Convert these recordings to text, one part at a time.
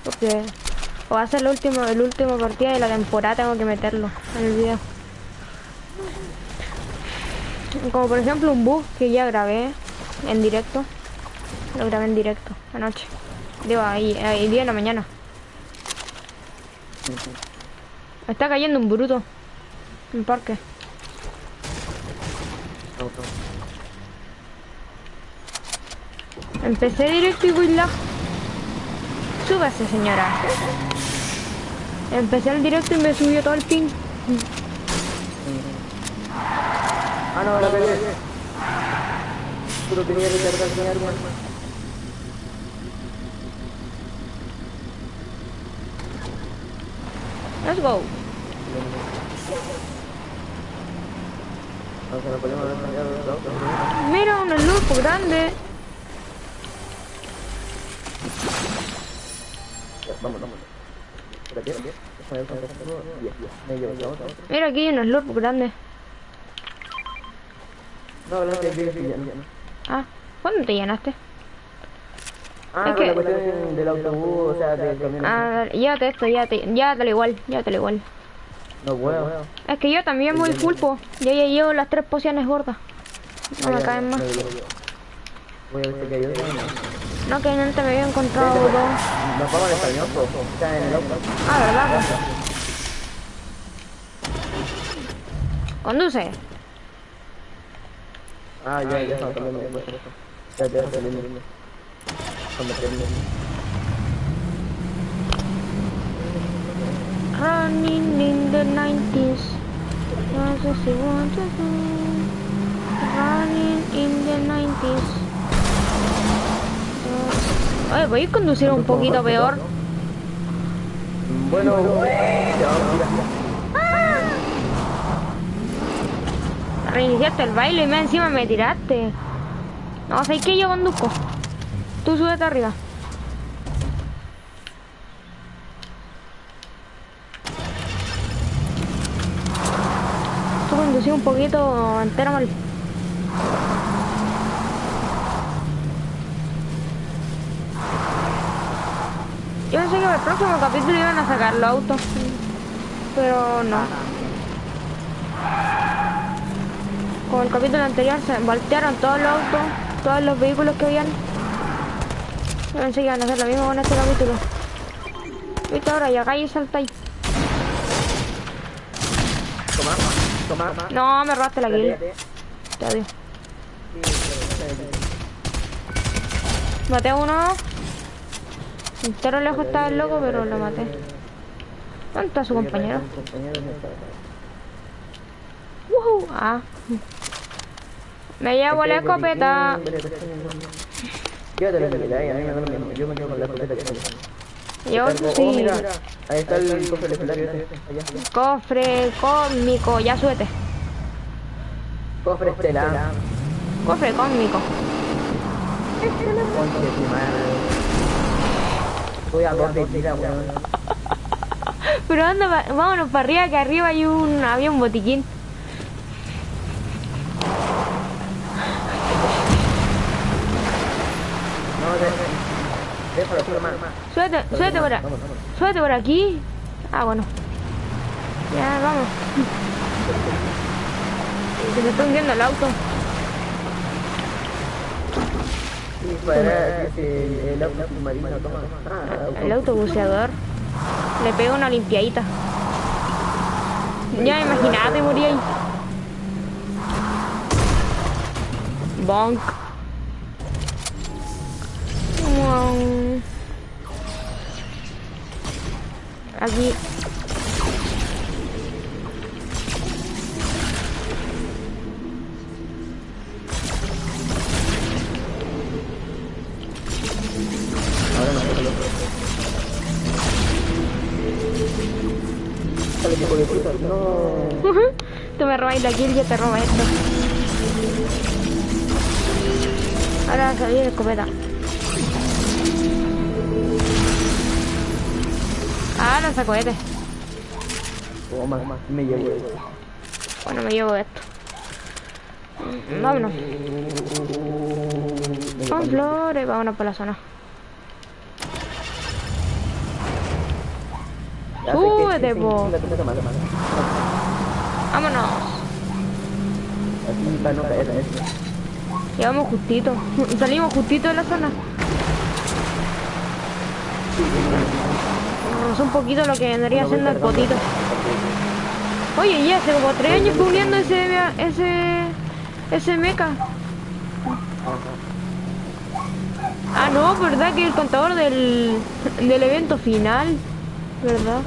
Porque o va a ser el último partido de la temporada, tengo que meterlo en el video. Como por ejemplo un bug que ya grabé en directo. Lo grabé en directo anoche. Digo, ahí día en la mañana. Está cayendo un bruto en el parque. Empecé directo y voy lag. Súbase, señora. Empecé el directo y me subió todo el ping. Ah, no, la pegué. Pero tenía que cargar mi arma. Let's go. Mira, un lupo grande. Vamos. Mira, aquí hay unos lurpos grandes. No, no, que Ah, ¿cuándo te llenaste? Ah, Es que... la cuestión del autobús, o sea, del camión. Ah, llévate esto, llévatelo igual. No puedo. Es que yo también voy full, po. Yo ya llevo las 3 pociones gordas. No me caen más. Voy a ver si cayó. No, que antes me había encontrado dos. Nos vamos al camión, está en el auto. Ah, ¿verdad? Conduce. Ah, ya estamos cambiando. Ya saliendo. Running in the 90s. Running in the 90s. Oye, ¿voy a conducir un poquito peor? Bueno, Reiniciaste el baile y más encima me tiraste. No, sé que yo conduzco. Tú súbete arriba. Tú conducí un poquito entero mal. Yo pensé que en el próximo capítulo iban a sacar los autos, pero no. Como el capítulo anterior se voltearon todos los autos, todos los vehículos que habían. Yo pensé que iban a hacer lo mismo con este capítulo. Viste, ahora ya caí y salta ahí. toma. No, me robaste la kill. Te odio. Maté a uno. Entero lejos estaba el loco, pero lo maté. ¿Dónde está su compañero? ¡Woohoo! Ah. Me llevo la escopeta. Yo me quedo con la escopeta que tengo. Yo sí. Ahí está el cofre legendario ese. Cofre cósmico, ya suete. Cofre estelar. Cofre cósmico. Voy a cofre estelar, weón. Pero anda, vámonos para arriba, que arriba había un botiquín. Súbete por aquí. Ah, bueno. Ya, vamos. Se me está hundiendo el auto. El auto submarino, toma. El auto buceador. Le pego una limpiadita. Ya imagínate, morí ahí. Bonk. Wow. Aquí. Ahora no puedo. Sale tipo de puta, no. Tú me robas la kill, yo te robo esto. Ahora salí de escopeta. Ah, lanzacohetes. Toma, me llevo esto. Bueno, me llevo esto. Vámonos. Con flores, vámonos por la zona. Súbete, po. Vámonos. Así para no caer en eso. Llegamos justito. Salimos justito de la zona. Nos un poquito lo que vendría siendo el potito. Oye, ya hace como 3 años puliendo ese mecha. Ah, no, verdad que el contador del evento final. ¿Verdad?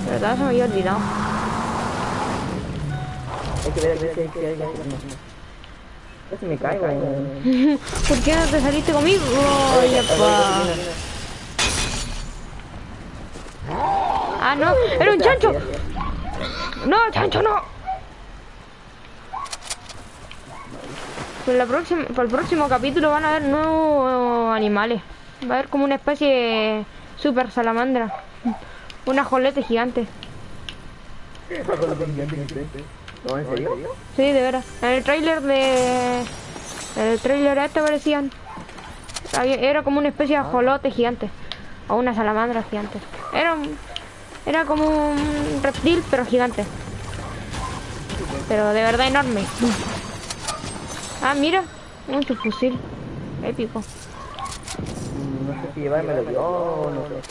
¿Verdad? Se me había olvidado. Hay que ver que casi me caigo. ¿Por qué no te saliste conmigo? Oye, pa. Ah, no, era un chancho. No, chancho, no. Para el próximo capítulo van a haber nuevos animales. Va a haber como una especie de super salamandra. Un ajolete gigante. ¿No, en serio? Sí, de veras. En el tráiler este aparecían. Era como una especie de ajolote gigante. O una salamandra gigante. Era como un reptil, pero gigante. Pero de verdad enorme. Ah, mira. Un fusil. Épico. No sé si llevármelo yo o no sé.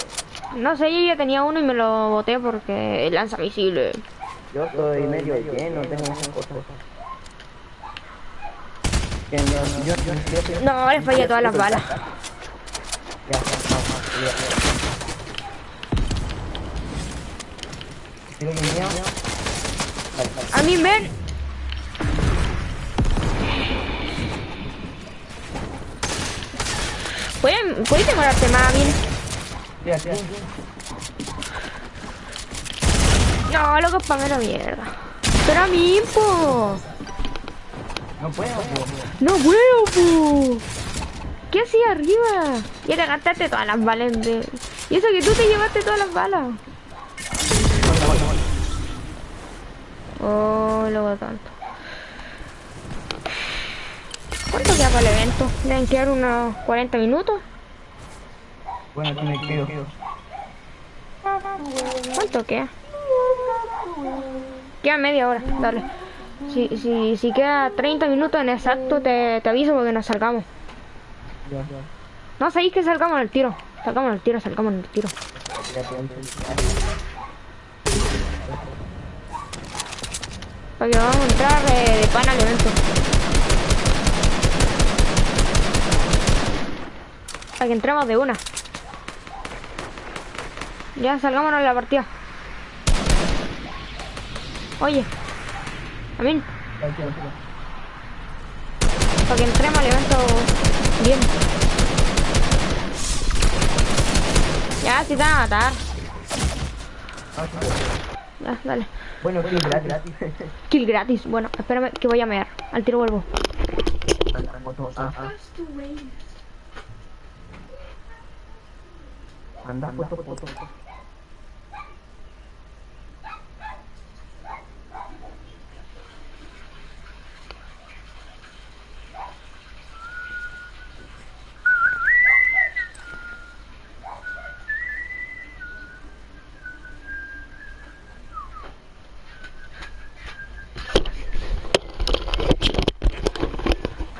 No sé, yo ya tenía uno y me lo boté porque lanza misiles. Yo estoy medio lleno, tengo muchas cosas. No, le fallé todas las balas. A mí ven. ¿Puedes demorarte más, bien? No, loco, pa' mera mierda. Pero a mí, po. No puedo, No puedo, po. ¿Qué hacía arriba? Ya te gastaste todas las balas de... Y eso que tú te llevaste todas las balas. Oh, loco tanto. ¿Cuánto queda para el evento? Deben quedar unos 40 minutos. Bueno, aquí me quedo. ¿Cuánto queda? Queda media hora, dale. Si queda 30 minutos en exacto, te aviso porque nos salgamos. No, sabéis que salgamos en el tiro. Salgamos en el tiro. Porque vamos a entrar de pana al evento. Para que entremos de una. Ya, salgámonos de la partida. Oye. A mí. Para que entremos al evento bien. Ya, si te van a matar. Ya, dale. Bueno, kill gratis. Kill gratis. Bueno, espérame que voy a mear. Al tiro vuelvo. Anda, foto.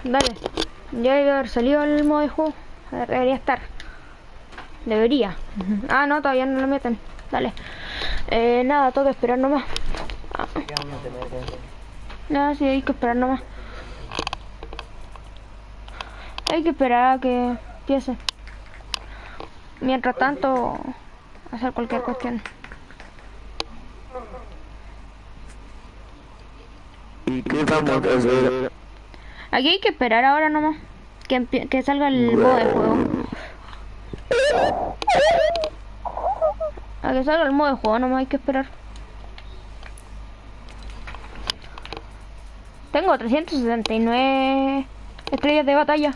Dale. Ya debe haber salido el modo de juego. Debería estar. Debería. Ah, no, todavía no lo meten. Dale. Nada, tengo que esperar nomás. Nada, sí, hay que esperar nomás. Hay que esperar a que empiece. Mientras tanto, hacer cualquier cuestión. ¿Y qué vamos a hacer? Aquí hay que esperar ahora nomás. Que salga el modo de juego. A que salga el modo de juego nomás hay que esperar. Tengo 379 estrellas de batalla.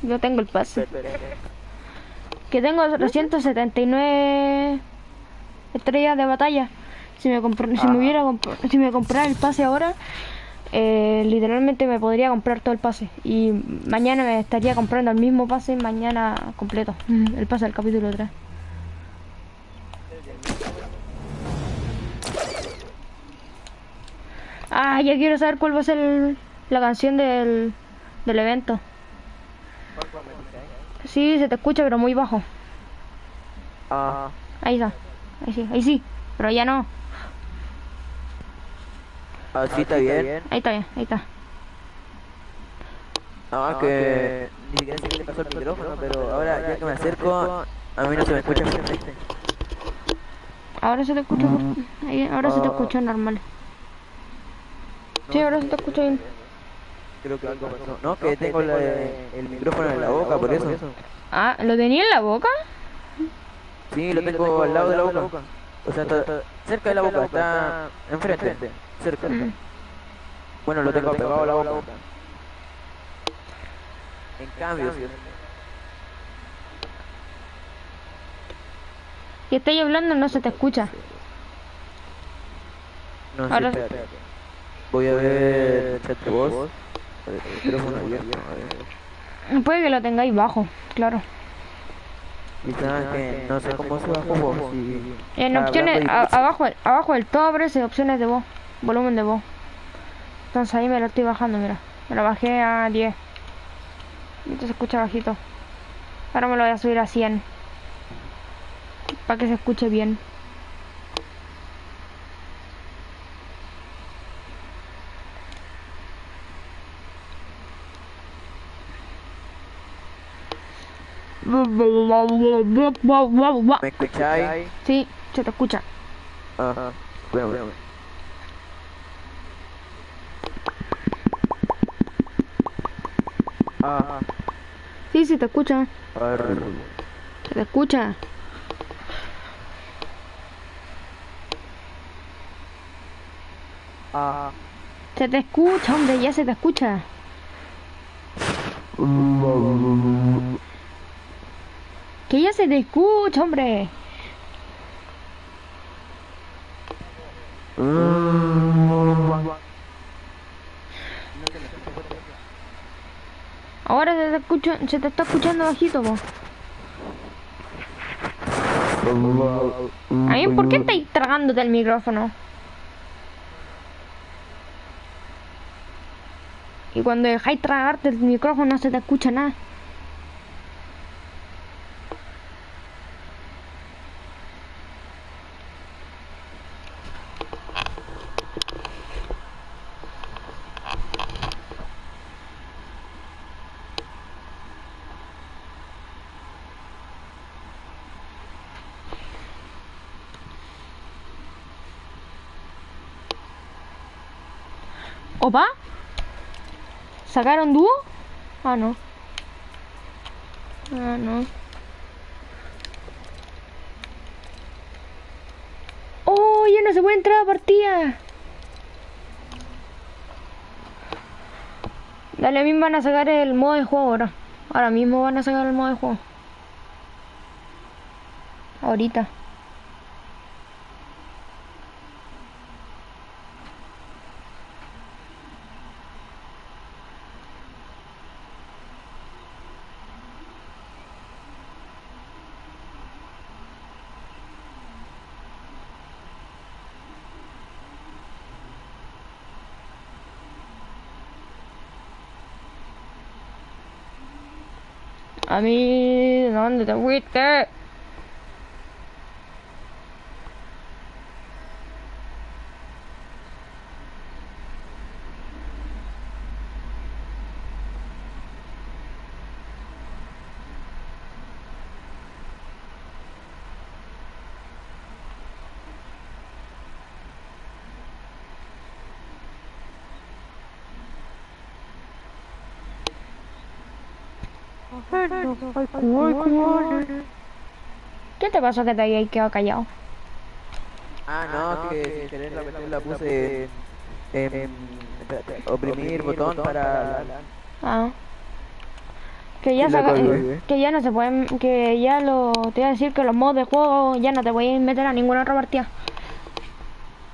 Yo tengo el pase. Que tengo 379 estrellas de batalla. Si me comprara el pase ahora, literalmente me podría comprar todo el pase. Y mañana me estaría comprando el mismo pase, mañana completo. El pase del capítulo 3. Ah, ya quiero saber cuál va a ser la canción del evento. Sí, se te escucha, pero muy bajo. Ah, Ahí está. Ahí sí. Pero ya no. así está bien. Ahí está bien, ahí está. Ah, que ni siquiera sé qué le pasó al micrófono, pero ahora ya que me acerco, a mí no se me escucha perfecto. Ahora se te escucha. Ahora se te escucha normal. Sí, ahora se te escucha bien. Creo que algo pasó. No, que tengo el micrófono en la boca, por eso. Ah, ¿lo tenía en la boca? Sí, lo tengo al lado de la boca. O sea, está cerca de la boca, está enfrente, cerca. Bueno, lo tengo pegado a la boca. En cambio, Si estáis hablando no se te escucha. no sé, Ahora espérate. Voy a ver el chat de voz. El micrófono abierto, a ver. puede que lo tengáis bajo, claro. Quizás que no sé cómo se bajó voz. Si En está hablando opciones, y abajo del todo aparece opciones de voz, volumen de voz. Entonces ahí me lo estoy bajando, mira. Me lo bajé a 10. Entonces se escucha bajito. Ahora me lo voy a subir a 100. Para que se escuche bien. ¿me escucháis? Sí, se te escucha. Ajá. Bueno. Ah, Sí, se te escucha. arre. Se te escucha. Ah. Se te escucha, hombre, ya se te escucha. Que ya se te escucha, hombre. Ahora se te está escuchando bajito, po. A mí, ¿por qué estáis tragándote el micrófono? Y cuando dejáis tragarte el micrófono no se te escucha nada. ¿Opa? ¿Sacaron dúo? Ah, no. Ah, no. ¡Oh! Ya no se puede entrar a partida. Dale, a mí van a sacar el modo de juego ahora. Ahora mismo van a sacar el modo de juego. Ahorita. A mí... ¿Dónde te fuiste? ¿Qué te pasó que te habías quedado callado? Ah, no, que sin querer la cuestión la puse espérate, oprimir botón para hablar. Ah. Que ya Y la saca, colgué. que ya no se pueden, que ya lo, te iba a decir que los modos de juego ya no te voy a meter a ninguna otra partida.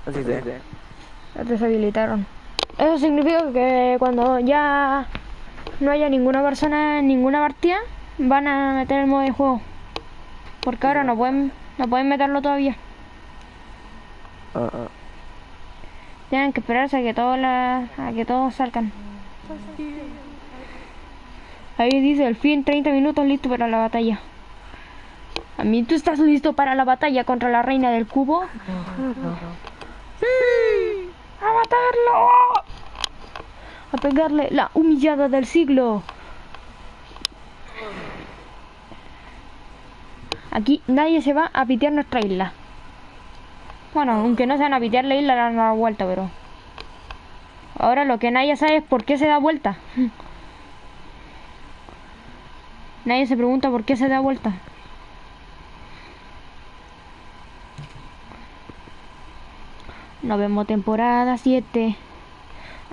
Así se. Ya te deshabilitaron. Eso significa que cuando ya no haya ninguna persona en ninguna partida, van a meter el modo de juego. Porque ahora no pueden meterlo todavía. Tienen que esperarse a que todos salgan. Ahí dice el fin, 30 minutos listo para la batalla. A mí, ¿tú estás listo para la batalla contra la reina del cubo? ¡Sí! ¡A matarlo! A pegarle la humillada del siglo. Aquí nadie se va a pitear nuestra isla. Bueno, aunque no se van a pitear la isla, le han dado vuelta, pero... Ahora lo que nadie sabe es por qué se da vuelta. Nadie se pregunta por qué se da vuelta. Nos vemos temporada 7.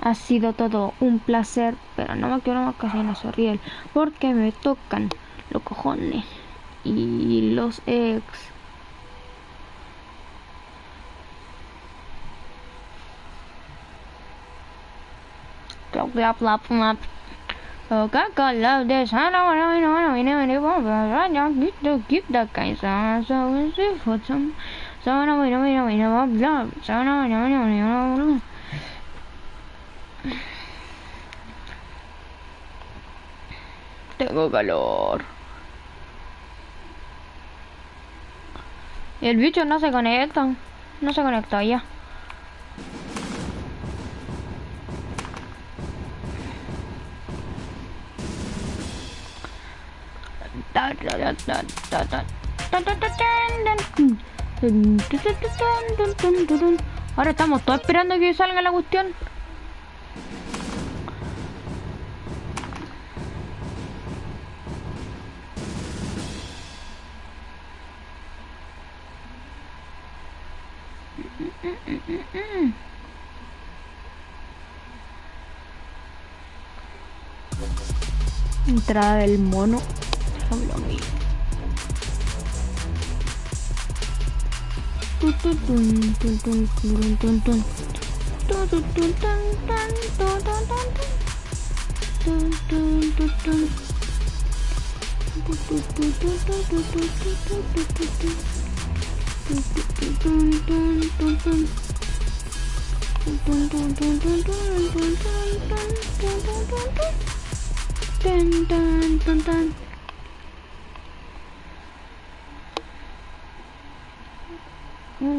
Ha sido todo un placer, pero no me quiero más casi no se ríen, porque me tocan los cojones y los ex. Coca-Cola de Sana, keep the kind of so for some. Tengo calor. Y el bicho no se conecta. No se conecta ya. Ahora estamos todos esperando que salga la cuestión. Entrada del mono.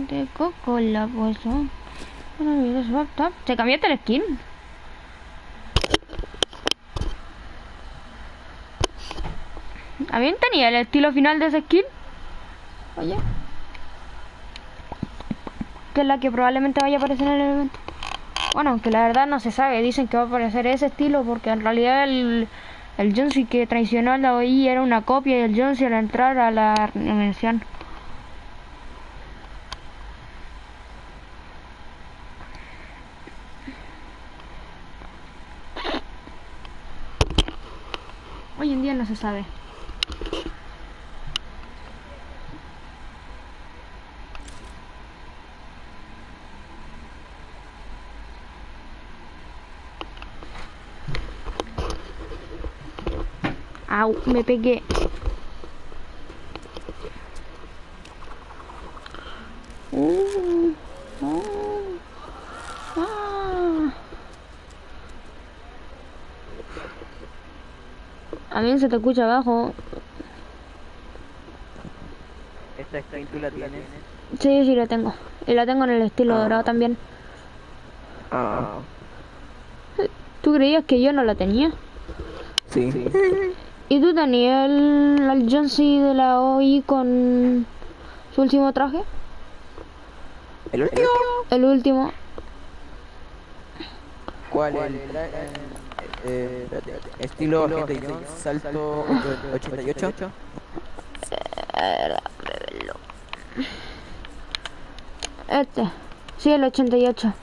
De Coca-Cola, pues. ¿Se cambiaste el skin? ¿También tenía el estilo final de ese skin? Oye. Que es la que probablemente vaya a aparecer en el evento. Bueno, aunque la verdad no se sabe. Dicen que va a aparecer ese estilo porque en realidad el Jonesy que traicionó a la OI era una copia del Jonesy al entrar a la dimensión. Hoy en día no se sabe. Au, me pegué. A mí se te escucha abajo. ¿Esta skin tú la tienes? Sí, la tengo. Y la tengo en el estilo dorado también. ¿Tú creías que yo no la tenía? Sí. ¿Y tú tenías el Jonesy de la OI con su último traje? ¿El último? El último. ¿Cuál? Estilo Agente Jones, salto 88. Este. Sí, el 88.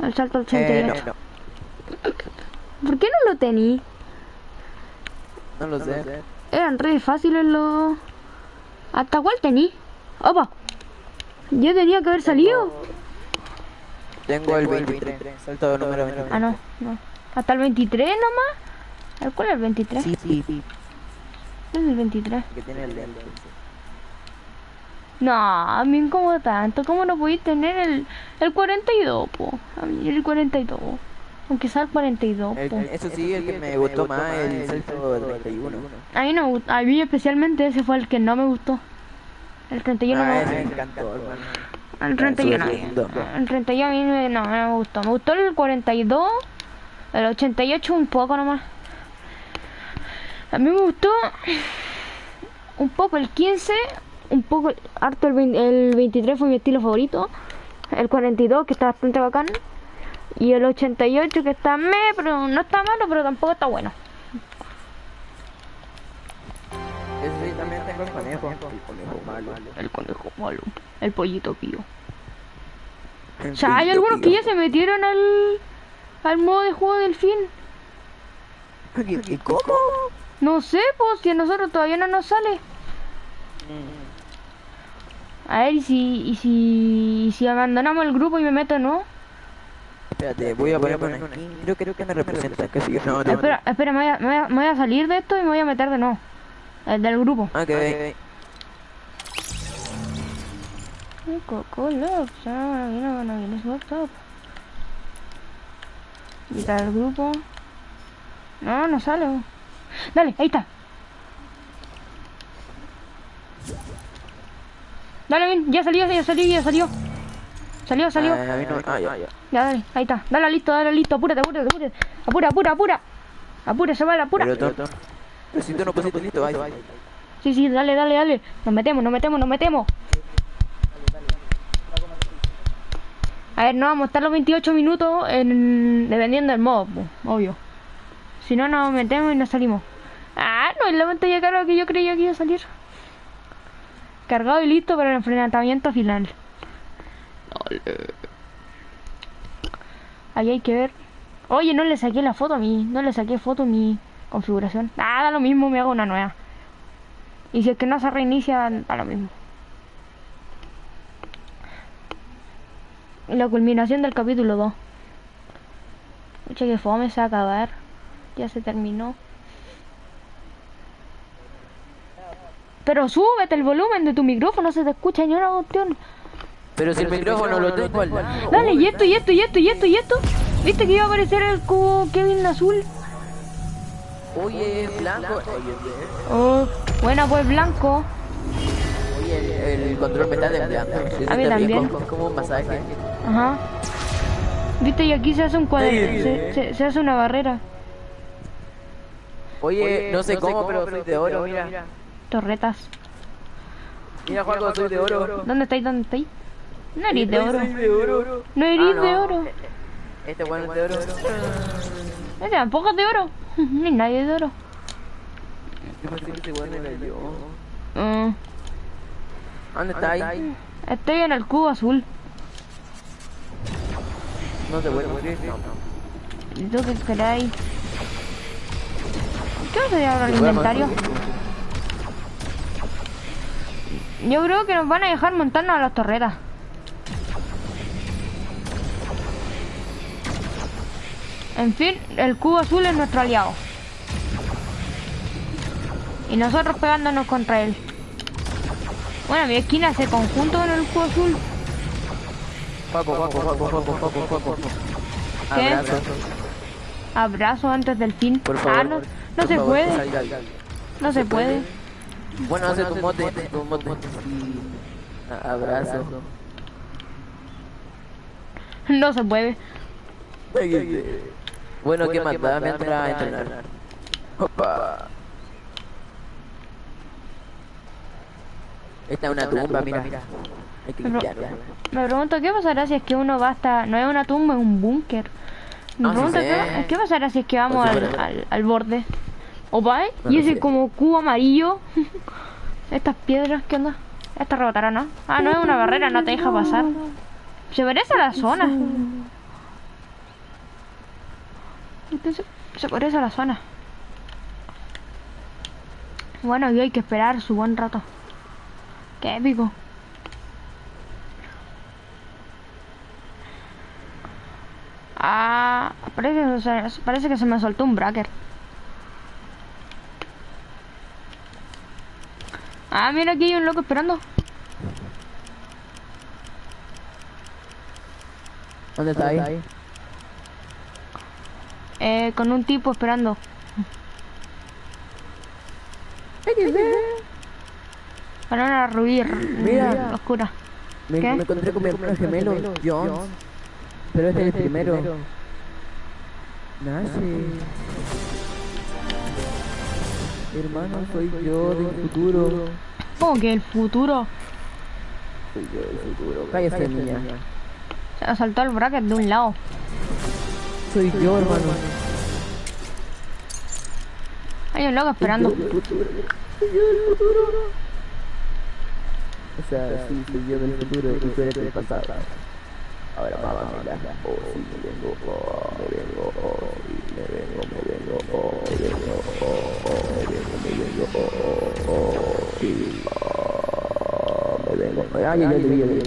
El salto 88. No. ¿Por qué no lo tení? No lo sé. Eran re fáciles los... ¿Hasta cuál tení? ¡Opa! ¿Ya tenía que haber salido? Tengo el 23. Salto de número 23. Ah, no, no. ¿Hasta el 23 nomás? ¿El cuál es el 23? Sí, sí, sí. ¿Cuál es el 23? Que tiene el lente. No, a mí como tanto. ¿Cómo no podéis tener el 42, po? A mí el 42. Aunque sea el 42, po. Eso sí, el que me gustó más, el salto del 31. A mí, no, a mí especialmente ese fue el que no me gustó. El 31 Ah, no. ese me encantó, hermano. El 31 el 31 a mí no me gustó. Me gustó el 42, el 88 un poco nomás. A mí me gustó un poco el 15, un poco harto el 23 fue mi estilo favorito. El 42 que está bastante bacán. Y el 88 que está pero no está malo, pero tampoco está bueno. Ese sí, también tengo el conejo. El conejo malo. El conejo malo. El pollito pío. O sea, hay algunos que ya se metieron al modo de juego del fin. ¿Y cómo? No sé, pues, si a nosotros todavía no nos sale. A ver, y si abandonamos el grupo y me meto, ¿no? Espérate, voy a ponerme una skin. Creo que me representa. Que sí, no, Espera, me voy a salir de esto y me voy a meter de nuevo. El del grupo. Ok. Coco Love, no vienes WhatsApp. Quitar el grupo. No, no sale. Dale, ahí está. Dale, bien, ya salió. Salió. Ya. Ya, dale, ahí está. Dale listo, apúrate. Apura, chaval, apura. Pero si tú no pusiste listo, ahí. Sí, dale. Nos metemos. A ver, no vamos a estar los 28 minutos dependiendo del modo, pues, obvio. Si no, nos metemos y nos salimos. Ah, no es la pantalla cargada que yo creía que iba a salir. Cargado y listo para el enfrentamiento final. Ahí hay que ver. Oye, no le saqué la foto a mí. No le saqué foto a mi configuración. Ah, da lo mismo, me hago una nueva. Y si es que no se reinicia, da lo mismo. La culminación del capítulo 2. Mucha que fome, se va a acabar. Ya se terminó. Pero súbete el volumen de tu micrófono, se te escucha ni una cuestión. Pero si el micrófono lo tengo al lado. Dale, y esto. ¿Viste que iba a aparecer el cubo Kevin azul? Oye, blanco. Oh, bueno, pues blanco. Oye, el control me está temblando. A mí también. Como un masaje. Ajá. ¿Viste? Y aquí se hace un cuadro. Se hace una barrera. Oye, no sé cómo, pero soy de oro, mira. Torretas. Mira, Juanjo, soy de oro. ¿Dónde estáis? No eres de oro. Soy de oro. No eres de oro. Este bueno es de oro. Este tampoco es de oro. Ni nadie de oro. Yo pensé que este bueno era yo. ¿Dónde está ahí? Estoy en el cubo azul. No se puede morir. ¿Y tú qué queráis? ¿Qué vas a hacer ahora el inventario? Yo creo que nos van a dejar montarnos a las torretas. En fin, el cubo azul es nuestro aliado. Y nosotros pegándonos contra él. Bueno, mi esquina hace conjunto con el cubo azul. Paco. ¿Qué? Abrazo. Abrazo antes del fin. Por favor. Ah, no se puede. No se puede. Bueno, hace tu mote. Abrazo. No se puede. Bueno, ¿qué más da mientras a entrenar? Opa. Esta es una tumba, mira. Hay que limpiarla. Me pregunto qué pasará si es que uno va hasta... No es una tumba, es un búnker. Me pregunto qué pasará si es que vamos al borde. Opa, y ese como cubo amarillo. Estas piedras, ¿qué onda? Estas rebotarán, ¿no? Ah, no es una barrera, no te deja pasar. Se parece a la zona. Se parece a la zona. Bueno, y hay que esperar su buen rato. Qué épico. parece que se me soltó un bracker. Ah, mira, aquí hay un loco esperando. ¿Dónde está ahí? Con un tipo esperando. Para una rubí Mira. oscura. Me ¿Qué? encontré con mi hermano gemelo, Jones. Pero este es el primero. Nace. Hermano, soy yo del futuro. ¿Cómo que el futuro? Soy yo del futuro. Cállate, niña. Se saltó el bracket de un lado. Soy yo, hermano. Hay un loco esperando. Soy yo del futuro. O sea, sí, soy yo del futuro y tú eres del pasado. Ahora mamá, mira. Oh, sí, me vengo, me vengo, me vengo, me vengo, me vengo, me vengo. Ay, ya te vi.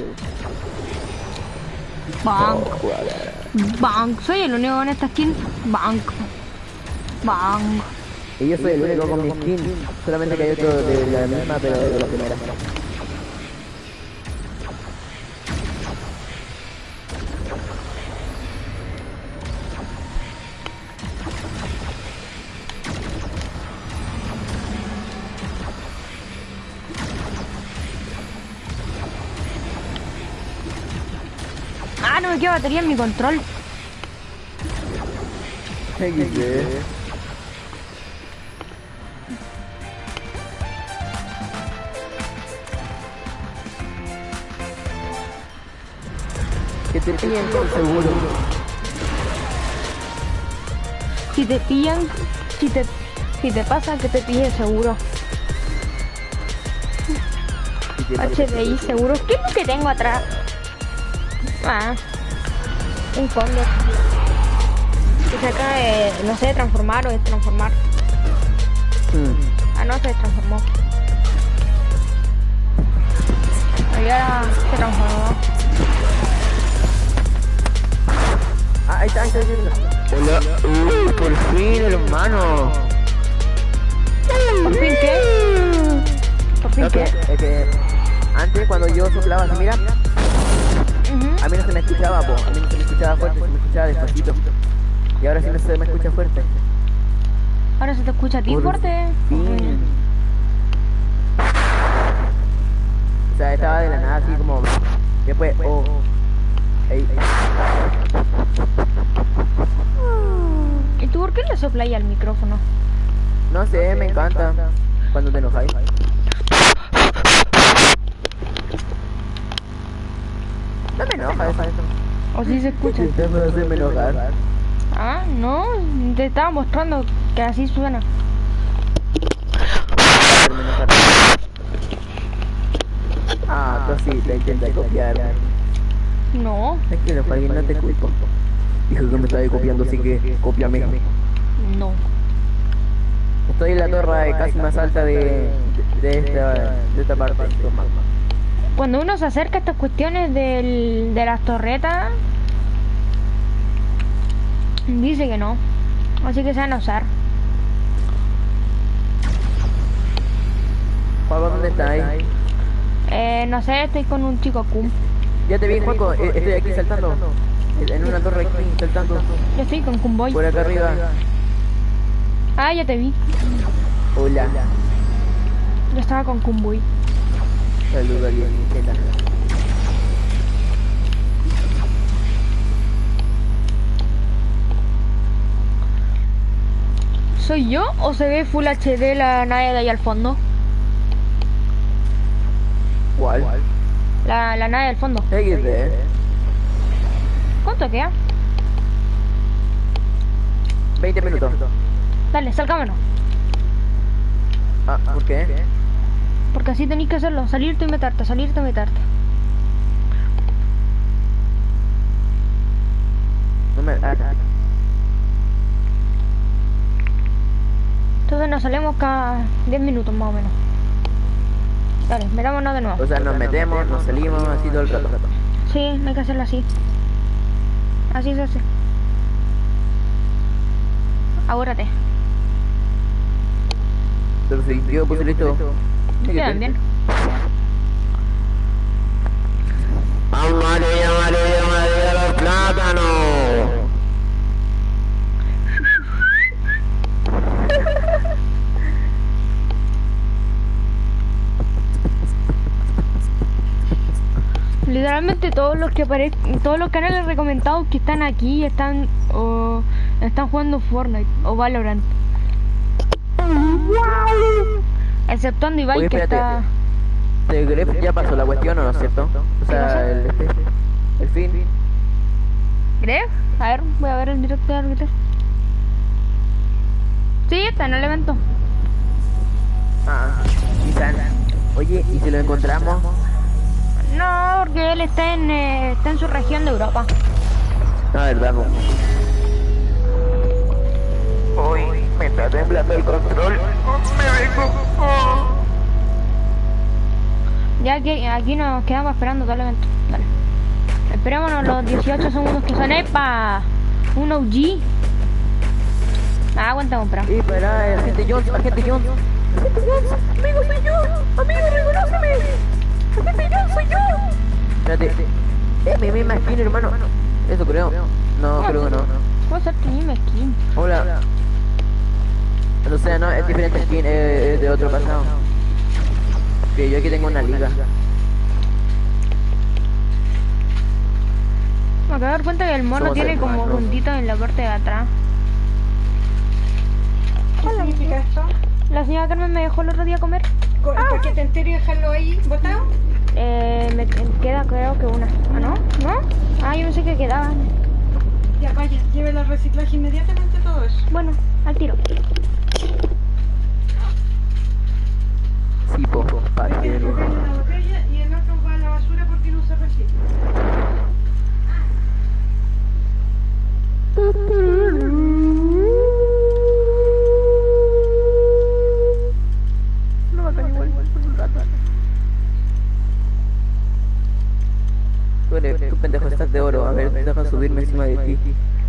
Bank. Bank. Soy el único en esta skin. Bank. Bank. Y yo soy el único con mi skin. Solamente que hay otro de la misma, pero de la primera. Ah, no me queda batería en mi control. Que te pillen con seguro. Si te pillan, si te pasa que te pille seguro. HDI seguro. ¿Qué es lo que tengo atrás? Ah, un cóndor. Que se acaba de, no sé, transformar o destransformar. Ah, no, se transformó. Ahora se transformó. Ah, ahí está, ahí está. Hola, por fin, hermano. ¿Por fin qué? ¿Por fin qué? Es que antes cuando yo soplaba así, mira, a mí no se me escuchaba, po. A mí no se me escuchaba fuerte, se me escuchaba despacito. Y ahora sí no se me escucha fuerte. Ahora se te escucha a ti fuerte. Fin. O sea, estaba de la nada así como. Después, oh. Ey. ¿Y tú por qué le soplas al micrófono? No sé, me encanta cuando te enojáis. No me enoja eso. ¿O sí se escucha? Usted puede hacerme enojar. Ah, no, te estaba mostrando que así suena. Hacerme enojar. Ah, tú sí, te intentas copiar. No, Tranquilo, Fagin, no te culpo. Dijo que me estaba copiando, así que cópiame. no. Estoy en la torre casi más alta de esta parte. Toma. Cuando uno se acerca a estas cuestiones de las torretas, dice que no. Así que se van a usar. Juaco, ¿dónde estáis? No sé, estoy con un chico Kun. Ya te vi, Juaco, estoy aquí saltando. En una torre aquí, saltando. Yo estoy con Kunboy. Por acá arriba. Ah, ya te vi. Hola. Yo estaba con Kunboy. Saluda bien, Nintendo. ¿Soy yo o se ve Full HD la nave de ahí al fondo? ¿Cuál? La nave del fondo. XD. ¿Cuánto queda? 20 minutos. Dale, salgámonos. Ah, ¿por qué? Porque así tenéis que hacerlo. Salirte y meterte, salirte y meterte. No me... Entonces nos salimos cada 10 minutos más o menos. Dale, metámonos de nuevo. O sea, nos metemos, nos salimos, así todo el rato. Sí, hay que hacerlo así. Así se hace. Apúrate. Pero si yo puse listo. Yo también. Amarilla, amarilla, amarilla los plátanos. Literalmente todos los que todos los canales recomendados que están aquí están jugando Fortnite o Valorant. Exceptuando Ibai. Oye, que espérate. está. De Gref ya pasó la cuestión, ¿o no es cierto? O pasó? sea, el fin. ¿Gref? A ver, voy a ver el directo de Gref. Sí, está en el evento. Ah, quizás. Oye, ¿y si lo encontramos? No, porque él está en su región de Europa. A ver, vamos. Uy, me está temblando el control. Me vengo. Ya que aquí nos quedamos esperando todo el evento. Dale. Esperémonos los 18 segundos que son. ¡Epa! Un OG. Ah, aguanta comprar. Espera, agente Jones, agente Jones. Agente Jones, amigo soy yo. Amigo, reconóceme. Agente Jones soy yo. Espérate. Mi misma skin, hermano. Eso creo. No, creo que no. ¿Cómo ser tu misma skin? Hola. O sea, no, es diferente skin, es de otro pasado. Que yo aquí tengo una liga. Me acabo de dar cuenta que el mono Somos tiene como hermanos. puntitos en la parte de atrás. ¿Qué significa esto? La señora Carmen me dejó el otro día comer. ¿El paquete entero y dejarlo ahí botado? Me queda creo que una. ¿Ah, no? ¿No? Ah, yo pensé que quedaban. Ya vaya, llévelo al reciclaje inmediatamente todo eso. Bueno, al tiro. Sí, poco. Este es una botella y el otro va a la basura porque no se recibe. No va a caer igual por un rato. Tú pendejo estás de oro. A ver, deja subirme encima de ti.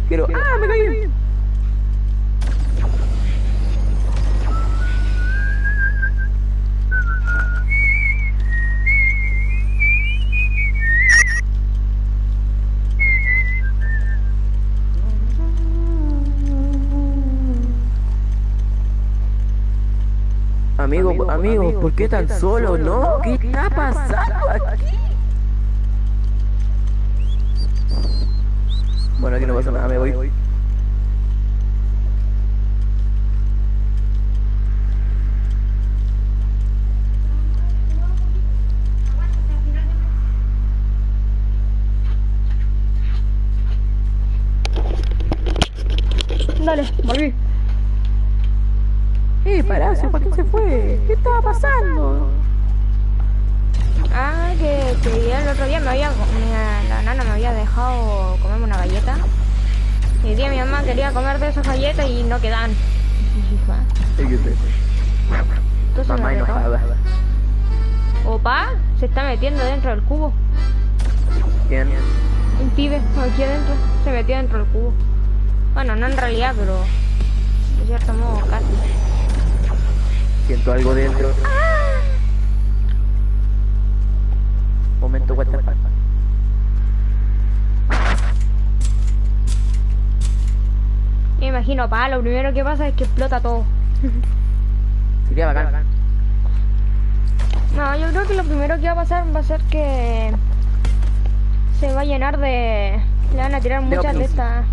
Quiero. ¡Ah, me caí! Amigo, ¿por qué tan solo? ¿No? ¿Qué está pasando aquí? Bueno, aquí no pasa nada, me voy. Dale, volví. Palacio, ¿para qué se fue? ¿Qué estaba pasando? Ah, que el otro día la nana me había dejado comerme una galleta. Y el día mi mamá quería comer de esas galletas y no quedan. Entonces Mamá me retó. enojada. Opa, se está metiendo dentro del cubo. ¿Quién? Un pibe aquí adentro. Se metió dentro del cubo. Bueno, no en realidad, pero de cierto modo casi. Siento algo dentro. Momento, what the fuck. Me imagino, lo primero que pasa es que explota todo. Sería bacán. No, yo creo que lo primero que va a pasar va a ser que se va a llenar de... Le van a tirar muchas de ovnis. estas...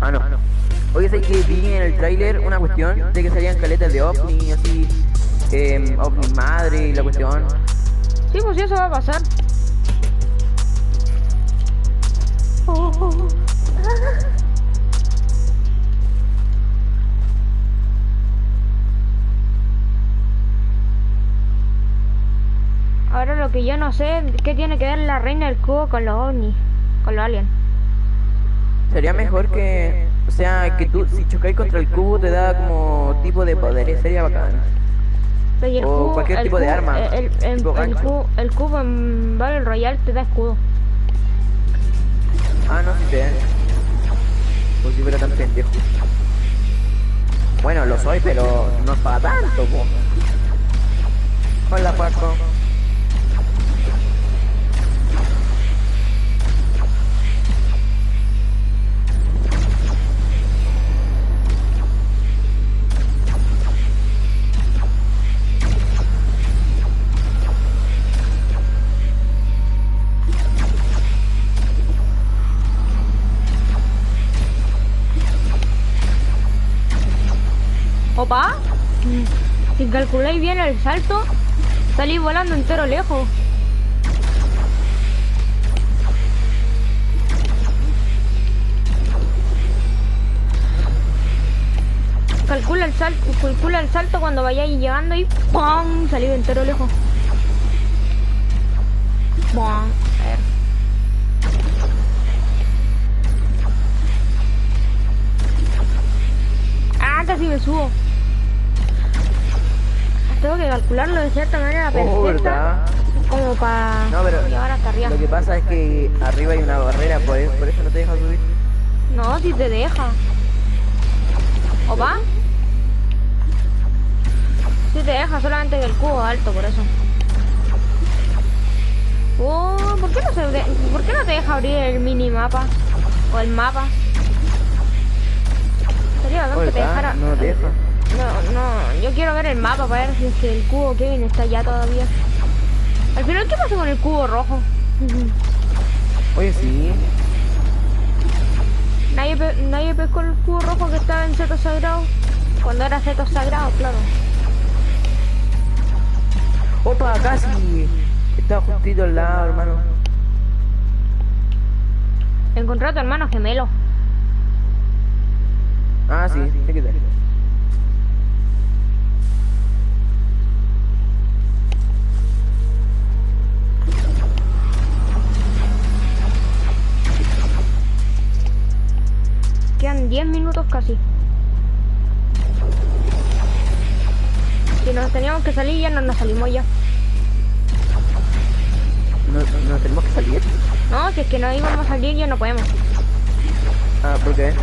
Ah, no. Oye, sé que vi en el tráiler una cuestión de que salían caletas de ovni, así, ovni madre y la cuestión. Sí, pues sí, eso va a pasar. Ahora lo que yo no sé es qué tiene que ver la reina del cubo con los ovnis, con los aliens. Sería mejor que, o sea, que tú, si chocáis contra el cubo, te da como tipo de poderes, sería bacán. Pero y el O cubo, cualquier el tipo de cubo- arma, tipo gancho. el cubo en Battle Royale te da escudo. Ah, no, sí sé. Por si fuera tan pendejo. Bueno, lo soy, pero no es para tanto, po. Hola, Paco. Opa, si calculáis bien el salto, salís volando entero lejos. Calcula el salto cuando vayáis llegando y ¡pum! Salís entero lejos. ¡Pum! A ver. Ah, casi me subo. Tengo que calcularlo de cierta manera perfecta, ¿Verdad? como para No, pero llegar hasta arriba. lo que pasa es que arriba hay una barrera, por eso no te deja subir. No, si te deja. ¿Opa? Si te deja, solamente que el cubo es alto, por eso. ¿Por qué no te deja abrir el minimapa? O el mapa. Sería bacán que te ¿Verdad? dejara. No te deja. No, yo quiero ver el mapa para ver si es que el cubo Kevin está allá todavía. Al final, ¿qué pasó con el cubo rojo? Oye, sí. Nadie pescó el cubo rojo que estaba en Setos Sagrados. Cuando era Setos Sagrados, claro. Opa, casi. Estaba justito al lado, hermano. Encontré a tu hermano gemelo. Ah, sí, ¿qué tal? Quedan 10 minutos casi. Si nos teníamos que salir ya no nos salimos ya. No tenemos que salir. No, si es que no íbamos a salir ya no podemos. Ah, ¿por qué?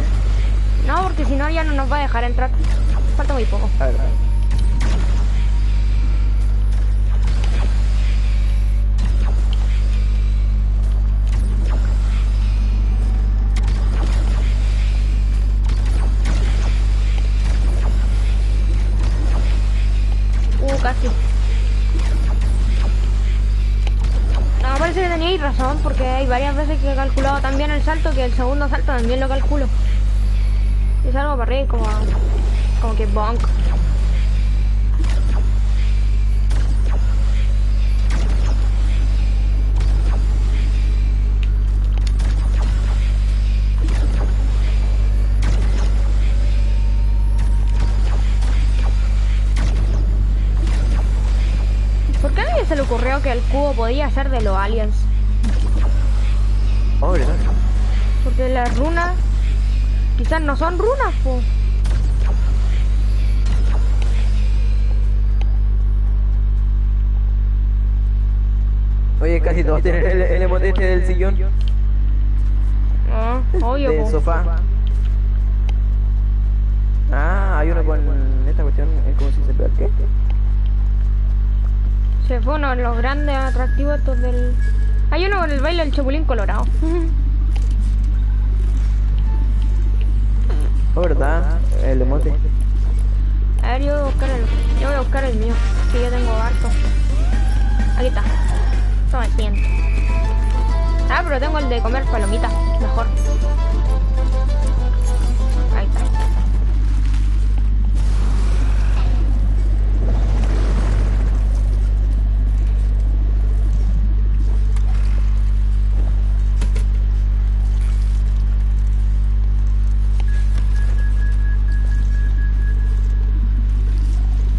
No, porque si no ya no nos va a dejar entrar. Falta muy poco. A ver. Casi. No, parece que teníais razón, porque hay varias veces que he calculado también el salto, que el segundo salto también lo calculo. Y salgo para arriba como que bonk. ¿Por qué a nadie se le ocurrió que el cubo podía ser de los aliens? Oh, ¿verdad? Porque las runas quizás no son runas, po. Oye, casi todos tienen el emote este del sillón. No, obvio, Del po. sofá. Ah, hay uno con esta cuestión, ¿cómo se dice? ¿Qué? Se fue uno de los grandes atractivos estos del... Hay uno con el baile del Chapulín Colorado. Oh, ¿verdad? El emote. A ver, yo voy a buscar el mío, que yo tengo harto. Aquí está. Toma el siguiente. Ah, pero tengo el de comer palomitas, mejor. Ahí está.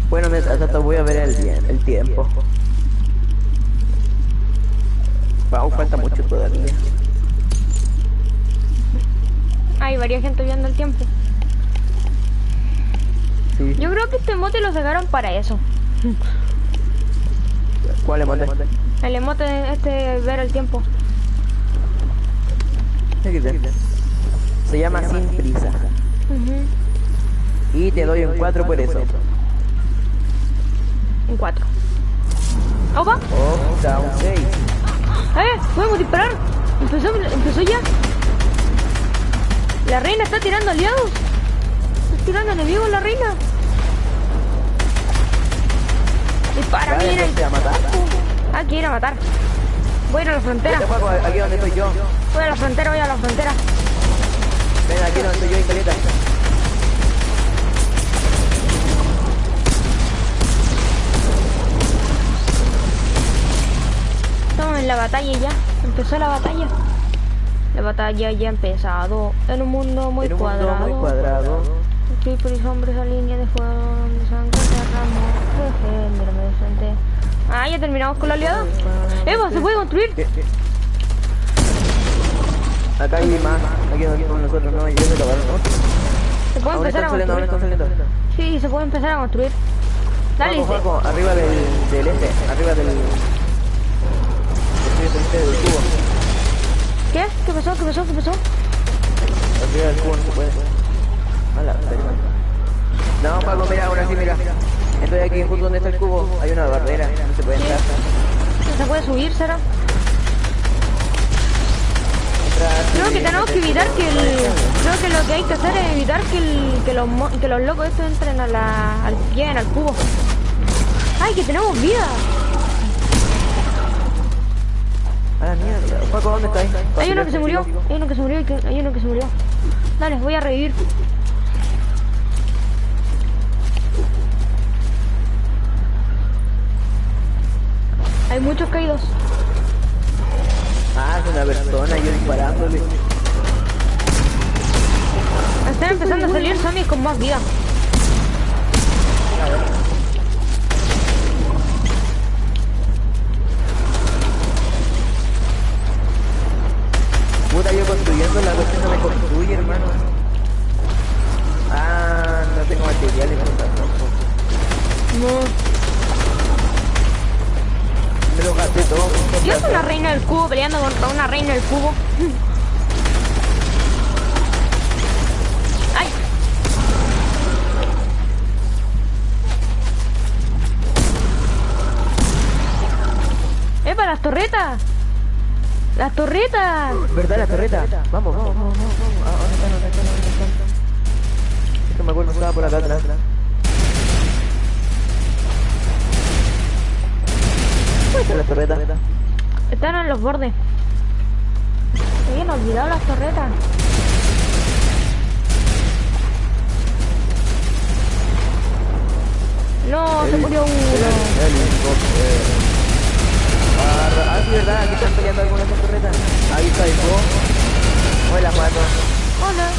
Bueno, mientras tanto voy a ver el tiempo. Wow, falta mucho todavía. Hay varias gente viendo el tiempo. Sí. Yo creo que este emote lo sacaron para eso. ¿Cuál emote? El emote este ver el tiempo. Se llama Sin Prisa. Y te doy un 4 por eso. Un 4. ¡Opa! Oh, da un 6. ¡Podemos disparar! Empezó ya. La reina está tirando aliados. Está tirando enemigos la reina. Dispara, mira. ¿Te va a matar? Ah, quiere ir a matar. Voy a ir a la frontera. Este juego, aquí donde estoy yo. Voy a la frontera, voy a la frontera. Ven aquí donde estoy yo, Caleta. Estamos en la batalla ya. Empezó la batalla. La batalla ya ha empezado. En un mundo muy cuadrado. Aquí por hombres a línea de fuego donde sangre derramó. Jeje, mírame de frente. Ah, ya terminamos con la aliada. ¡Eva, se puede construir! Acá hay más. Aquí con nosotros, no, ya se acabaron, ¿no? Se puede empezar a construir. Ahora están saliendo. Sí, se puede empezar a construir. Dale, dice. Juaco, arriba del arriba del cubo. ¿Qué? ¿Qué pasó? Arriba del cubo no se puede. Mala, no, Paco, mira, ahora sí, mira. Estoy aquí justo donde está el cubo. Hay una barrera, no se puede entrar. ¿Se puede subir, será? Creo que tenemos que evitar que creo que lo que hay que hacer es evitar que los locos estos entren a al pie, al cubo. ¡Ay, que tenemos vida! A la mierda. Paco, ¿dónde estáis? Hay uno que se murió. Dale, voy a revivir. Hay muchos caídos. Ah, es una persona, yo disparándole. Están empezando a salir zombies con más vida. Puta, yo construyendo la cuestión no me construye, hermano. Ah, no tengo materiales tampoco. No. Me lo gasté todo. ¿Qué es una reina del cubo peleando contra una reina del cubo? ¡Ay! ¡Epa, las torretas! ¡Las torretas! ¿Verdad, la torreta? Vamos. ¿Dónde están? Es que me acuerdo que estaba por acá atrás. ¿Dónde está la torreta? Están en los bordes. Se habían olvidado las torretas. No, se murió uno. Ah, sí, verdad, aquí están peleando algunas torretas. Ahí está el fuego. Mueve las manos. Hola.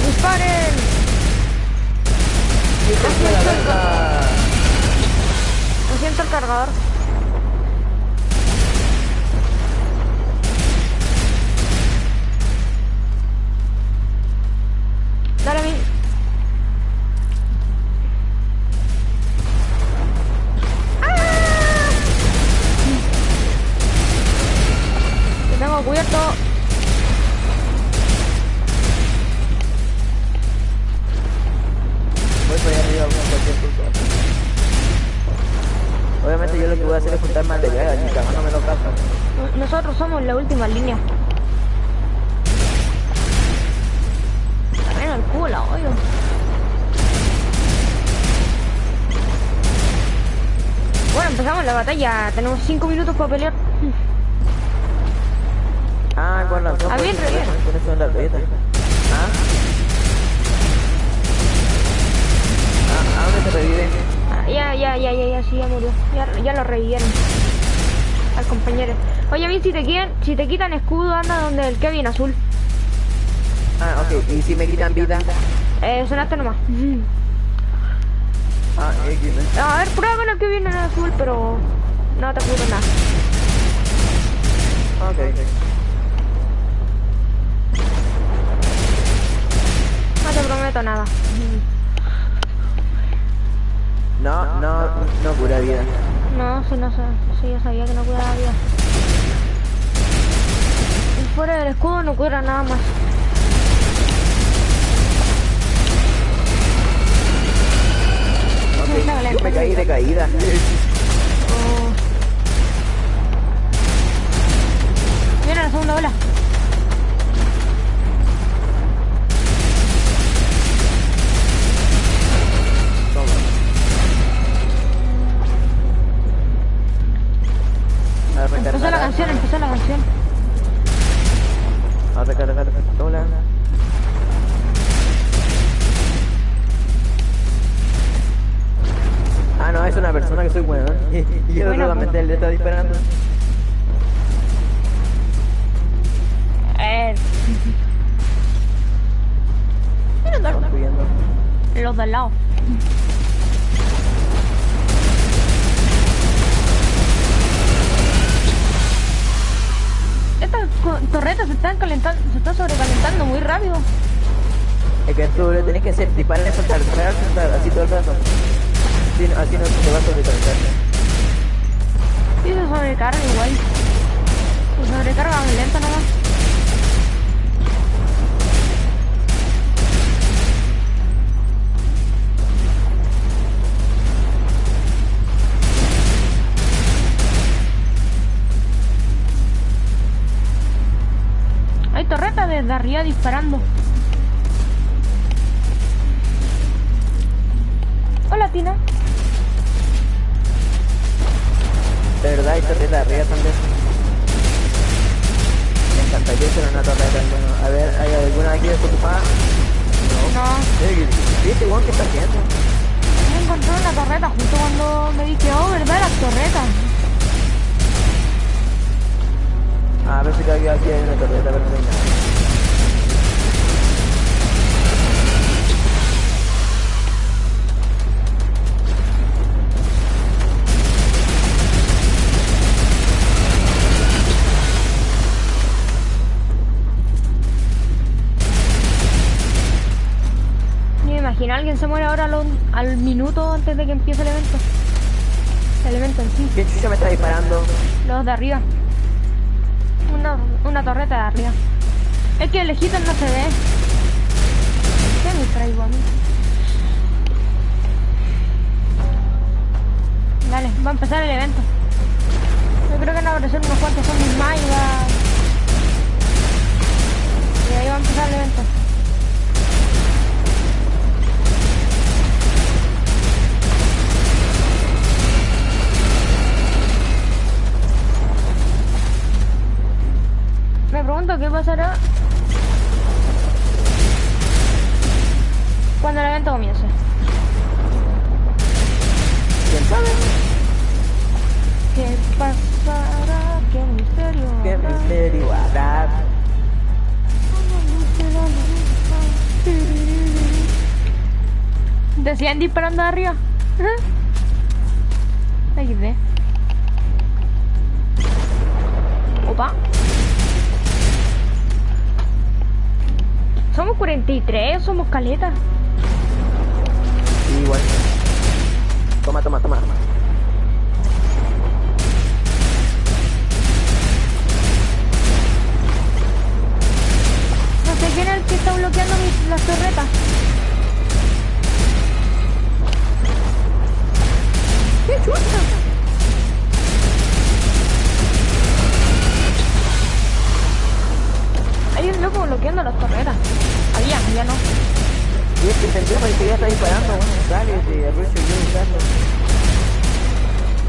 ¡Disparen! Me siento el cargador. Dale a mí. Te tengo cubierto. Voy por ahí arriba con cualquier cosa. Obviamente yo lo que voy a hacer es juntar material aquí, no me lo caso. Nosotros somos la última línea. Bueno, el cubo la odio. Bueno, empezamos la batalla. Tenemos 5 minutos para pelear. Ah, con las dos. A ver, revive. Con eso en la torreta. ¿A dónde se revive? Ya, sí, ya murió. Ya lo revivieron. Al compañero. Oye, bien, si te quitan escudo, anda donde el Kevin azul. Ah, ok. ¿Y si me quitan vida? Sonaste nomás. Ah, A ver, prueba con el Kevin en azul, pero no te curo nada. ok. No te prometo nada. No cura vida. No, si yo sabía que no curaba vida. Y fuera del escudo no cura nada más. caí de caída. Oh. Viene la segunda ola. Toma. A recargar. Empezó la canción, empezó la canción. A recargar. Hola. Ah, no, es una persona que soy bueno. Y yo Bueno, solamente le está disparando. ¿Quién anda construyendo? Los del lado. Estas torretas se están calentando, se están sobrecalentando muy rápido. Es que tú le tenés que hacer disparar y soltar, disparar, soltar, así todo el rato. Así no te va a sobrecalentar. Y se sobrecarga igual. Se sobrecarga muy lento nomás. Hay torretas desde arriba disparando. Hola, Tina. De verdad, hay torreta arriba también. Me encantaría hacer una torreta. Bueno, a ver, ¿hay alguna aquí desocupada? No. ¿Viste, Juan, qué está haciendo? Me encontré una torreta justo cuando me dije, oh, ¿verdad? Las torretas. A ver si aquí hay una torreta, pero no hay nada. Ni me imagino, alguien se muere ahora al minuto antes de que empiece el evento. El evento en sí. ¿Quién chucha me está disparando? Los de arriba. Una torreta de arriba. Es que el lejito no se ve. ¿Qué me traigo a mí? Dale, va a empezar el evento. Yo creo que van a aparecer unos cuantos zombies más y ahí va a empezar el evento. Me pregunto qué pasará cuando el evento comience. ¿Quién sabe? ¿Qué pasará? ¿Qué misterio? ¿Qué habrá? misterio habrá? Decían disparando de arriba. XD. Opa. Somos 43, somos caletas. Sí, igual. Toma. No sé quién es el que está bloqueando las torretas. ¡Qué chucha! Hay un loco bloqueando las torretas. Ya no. Y es que el pendejo que ya está disparando, bueno, dale, te aprovecho yo de usarlo.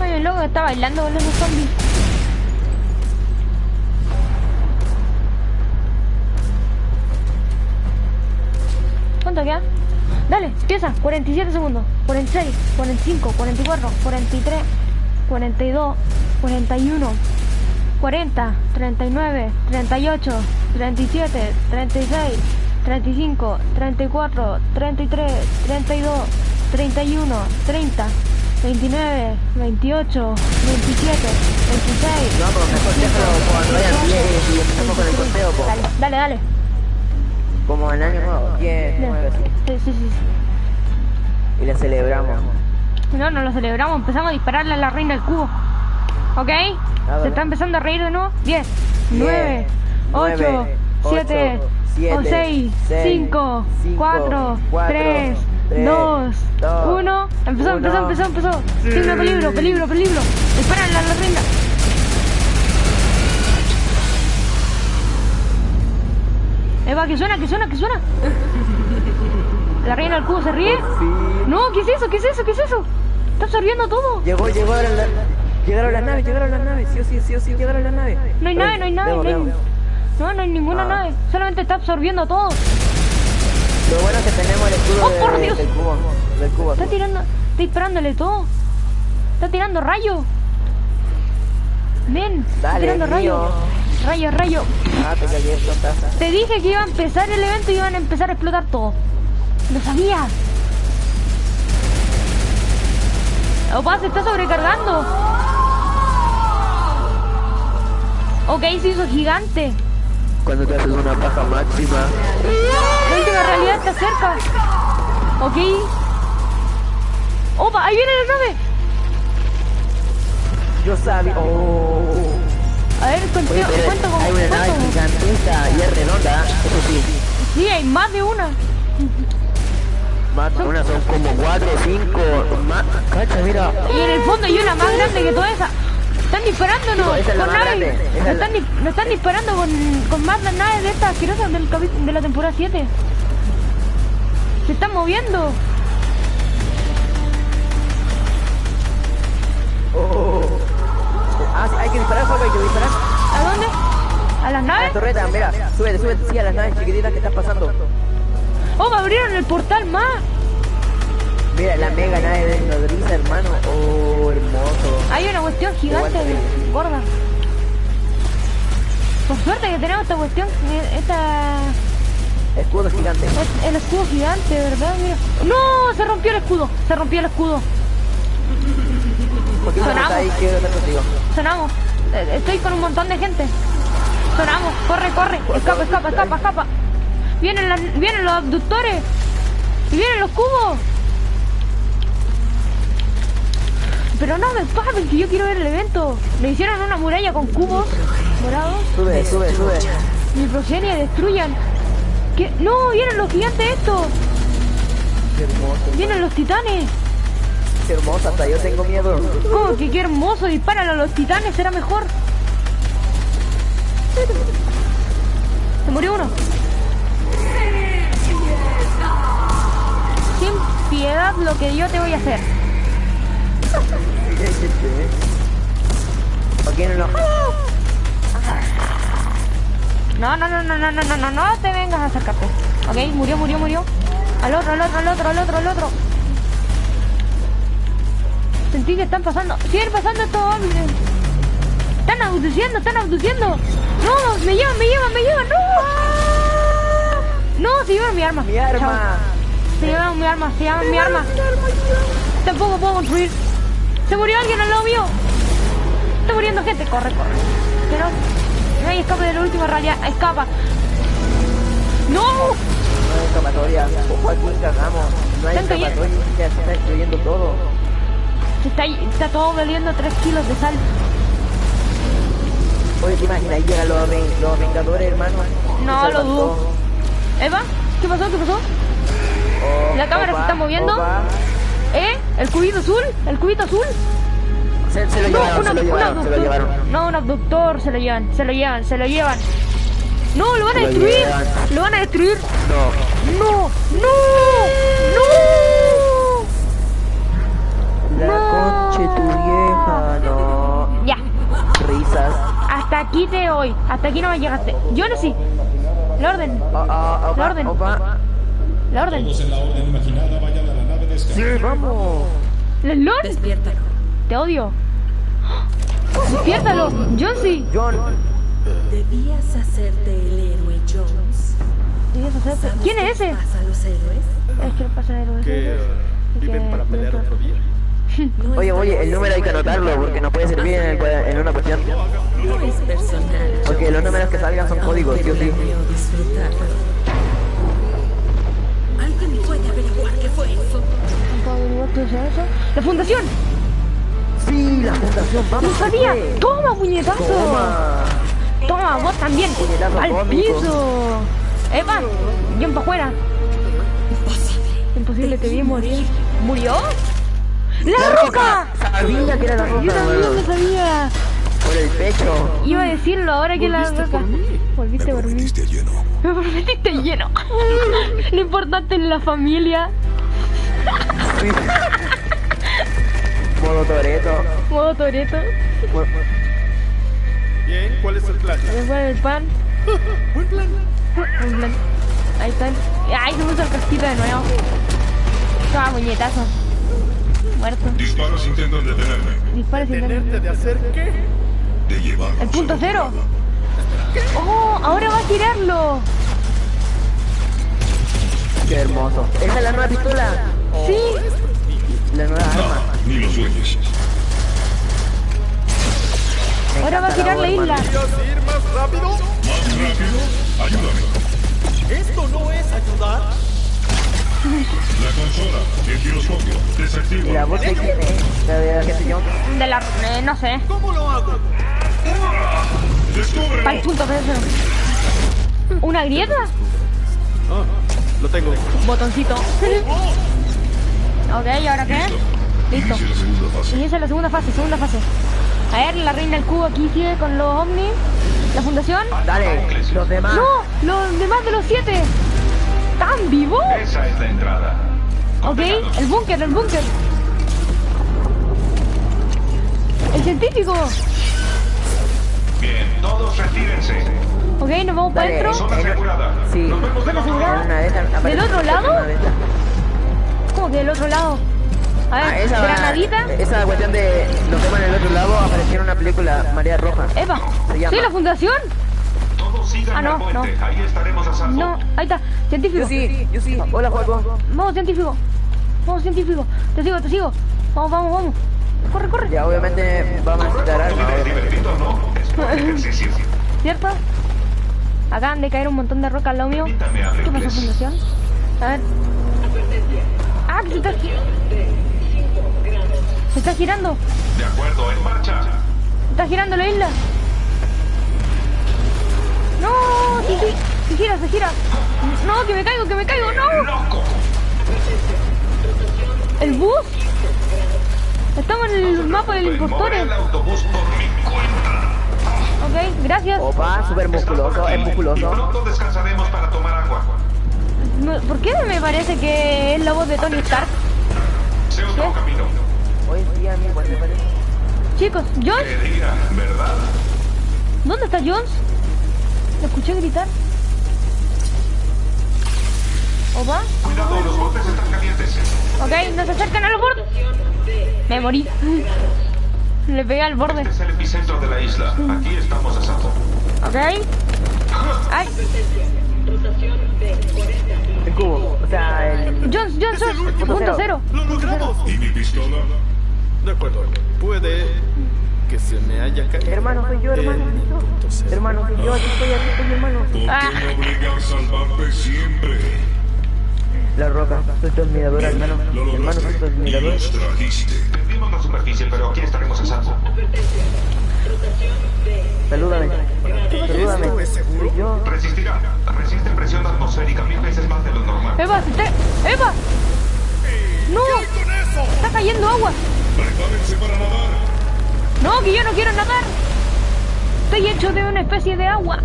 Hay un loco que está bailando con los zombies. ¿Cuánto queda? Dale, empieza. 47 segundos. 46, 45, 44, 43, 42, 41, 40, 39, 38, 37, 36, 35, 34, 33, 32, 31, 30, 29, 28, 27, 26. No, pero mejor déjalo cuando vayan 10 y empezamos con el conteo, po. Dale. Como en año nuevo, 10, 9, así. Sí. Y la celebramos. No lo celebramos, empezamos a dispararle a la reina del cubo. ¿Ok? Dale. Se está empezando a reír de nuevo. 10, 9, 8, 7, 6, 5, 4, 3, 2, 1. Empezó. Signo de peligro. Disparan la reina. Eva, que suena. La reina del cubo se ríe. Por fin. No, ¿qué es eso? Está absorbiendo todo. Llegaron las naves. Sí, llegaron las naves. No hay nave. No hay ninguna nave. Solamente está absorbiendo todo. Lo bueno es que tenemos el escudo ¡Oh, por Dios! del cubo. Está disparándole todo. Está tirando rayos. Ven, está Dale, tirando rayos. Rayo. Ah, te cagué, explotar. Te dije que iba a empezar el evento y iban a empezar a explotar todo. Lo sabía. Opa, se está sobrecargando. Ok, se hizo gigante. Cuando te haces una paja máxima. La última realidad está cerca. Ok. Opa, ahí viene la nave. Yo sabía. A ver, cuento con... Hay una nave gigantesca y es redonda, eso sí. Sí, hay más de una. Más de una, son como 4 o 5. Cacha, mira. Y en el fondo hay una más grande que toda esa. Están disparándonos No, esa es la con más naves. grande, Nos están disparando con más naves de estas asquerosas de la temporada 7. Se están moviendo. Ah, sí, hay que disparar, Juan, hay que disparar. ¿A dónde? ¿A las A la naves? torreta, mira. Súbete, sí, a las naves chiquititas que están pasando. ¡Oh, me abrieron el portal más! Mira, la mega nave de nodriza, hermano. Oh, hermoso. Hay una cuestión gigante, gorda. Por suerte que tenemos esta cuestión, Escudo gigante. el escudo gigante, ¿verdad? Mira. ¡No! Se rompió el escudo. ¿Por qué no Sonamos. está ahí? Quiero estar contigo. Sonamos. Estoy con un montón de gente. Sonamos. Corre. Escapa. Vienen los abductores. Y vienen los cubos. Pero no me paguen, que yo quiero ver el evento. Le hicieron una muralla con cubos morados. Sube. Mi progenie destruyan. ¿Qué? No, vienen los gigantes estos. Qué hermoso. Vienen los titanes. Qué hermoso, hasta yo tengo miedo. ¿Cómo que qué hermoso? Disparan a los titanes, será mejor. Se murió uno. Sin piedad lo que yo te voy a hacer. ¿Por qué no? No te vengas a acercarte. Ok, murió. Al otro. Sentí que están pasando. Siguen pasando estos hombres. Están abduciendo. No, me llevan. No, se llevan mi arma. Mi arma. Chao. Se llevan mi arma. Tampoco puedo construir. Se murió alguien al lado mío. Está muriendo gente. Corre. Que no hay escape de la última realidad. Escapa. ¡No! No hay escapatoria. Ojo, aquí cagamos. No hay Están escapatoria. Ya se está destruyendo todo. Está todo valiendo 3 kilos de sal. Oye, ¿te imaginas? Ahí llegan los vengadores, hermano. No, Se lo salvan dudo. todo. ¿Eva? ¿Qué pasó? Oh, La cámara se está moviendo. ¿El cubito azul? Se lo llevaron. No, un abductor, se lo llevan. No, lo van a Se lo destruir. llevan. No. La concha de tu vieja, no. Ya, Risas. hasta aquí te voy. Hasta aquí no me llegaste. Yo no sí. La orden. La orden. La orden. Todos en la orden imaginada vayan a la nave de escape. Sí, vamos. ¡Leslon! Despiértalo. Te odio. Despiértalo, Jonesy. John. Debías hacerte el héroe, Jones. ¿Sabes ¿Quién es qué ese? pasa a los héroes? Es que pasa héroe. Que viven para pelear otro día. No Oye, el número hay que anotarlo porque nos puede servir en una cuestión. No es personal. Porque los números que salgan son códigos, sí o sí. Deseo disfrutarlo. ¿Alguien puede averiguar qué fue eso? ¿Qué es eso? ¡La fundación! Sí, la fundación, vamos. ¡No sabía! ¡Toma, puñetazo! ¡Toma, vos también! Puñetazo ¡Al cómico. piso! ¡Epa! ¡Yo para afuera! Imposible, te vi morir. ¿Murió? ¡La roca! Sabía que era la roca. Yo también weón. lo sabía. Por el pecho. Iba a decirlo ahora que la roca. Volviste por mí. Prometiste lleno. Me prometiste lleno. Lo importante es la familia. Sí. Modo Toreto. Modo Toreto. Bien, ¿cuál es el plan? Después el pan. Buen plan. Un plan. Ahí están. Ay, se puso el casquito de nuevo. Toma, puñetazo. Muerto. Disparos intentan detenerme. Dispara sin darle. ¿Tenerte de hacer qué? De llevarnos. El punto a otro cero. lado. ¡Oh! Ahora va a tirarlo. Qué hermoso. ¿Esa es la nueva pistola? Sí. La nueva arma. No, ni lo sueñes. Me Ahora va a encanta tirar la isla. ¿Quieres ir más rápido? ¿Más rápido? Ayúdame. ¿Esto no es ayudar? La consola, el giroscopio, desactiva. Mira, vos te quieres. La de Agente Jones. De la... no sé. ¿Cómo lo hago? ¡Descubre! Para el punto cero. ¿Una grieta? Ah, lo tengo. Botoncito. Ok, ¿y ahora qué? Listo. Inicia la segunda fase. Inicia la segunda fase. A ver, la reina del cubo aquí sigue con los ovnis. La fundación. Dale, los demás. ¡No! Los demás de los 7. ¿Están vivos? Esa es la entrada. Ok, el búnker. El científico. Bien, todos retírense. Ok, nos vamos para Dale, adentro. Zona asegurada. Sí. Nos vemos del otro En lado. una de esas aparece ¿Del otro lado? una de esas. ¿Cómo que del otro lado? A Ah, ver, granadita. esa cuestión de los temas en el otro lado apareció en una película, María Roja. Epa. Se llama. ¿Sí, la fundación? Todos sigan Ah, no, al puente. no. Ahí estaremos a salvo. No, ahí está. Científico. Yo sí. Hola, Juego. Vamos, científico. Te sigo. Vamos. Corre. Ya, obviamente vamos a necesitar algo. ¿Es divertido no? Es buen ejercicio. ¿Cierto? Acaban de caer un montón de rocas al lado mío. Permítame ¿Qué pasó, abrirles. fundación? A ver. Ah, que se está girando. De acuerdo, en marcha. Se está girando la isla. No, se gira. No, que me caigo, no. ¡Loco! ¿El bus? Estamos en el mapa del Mover impostores. el autobús por mi cuenta. Ok, gracias. Opa, súper musculoso, es Y musculoso. pronto descansaremos para tomar agua. ¿Por qué me parece que es la voz de Tony Stark? Sé otro camino. Hoy sí, a mí igual me parece. Chicos, Jones, ¿Qué día, verdad? ¿dónde está Jones? Lo escuché gritar. ¿Opa? Cuidado, los botes están calientes. Ok, nos acercan al borde. Me morí. Le pegué al borde. Este es el epicentro de la isla. Aquí estamos a salvo. Ok. Ay, El cubo, o sea, el... Jones, punto cero. ¡Lo logramos! ¿Y mi pistola? De acuerdo. Puede que se me haya caído. Hermano, soy yo, hermano. Hermano, soy yo, aquí estoy, hermano. ¿Por qué Ah. me obligan a salvarte siempre? La roca, soy tu admiradora, hermano. Lo Hermano, soy tu lograste y admiradora. los trajiste. Perdimos la superficie, pero aquí estaremos a salvo. Salúdame. Salúdame. seguro? Soy yo. Resistirá. Resiste presión atmosférica 1000 veces más de lo normal. Eva, Eva. No, con eso! está cayendo agua. ¡Prepárense para nadar! No, que yo no quiero nadar. Estoy hecho de una especie de agua.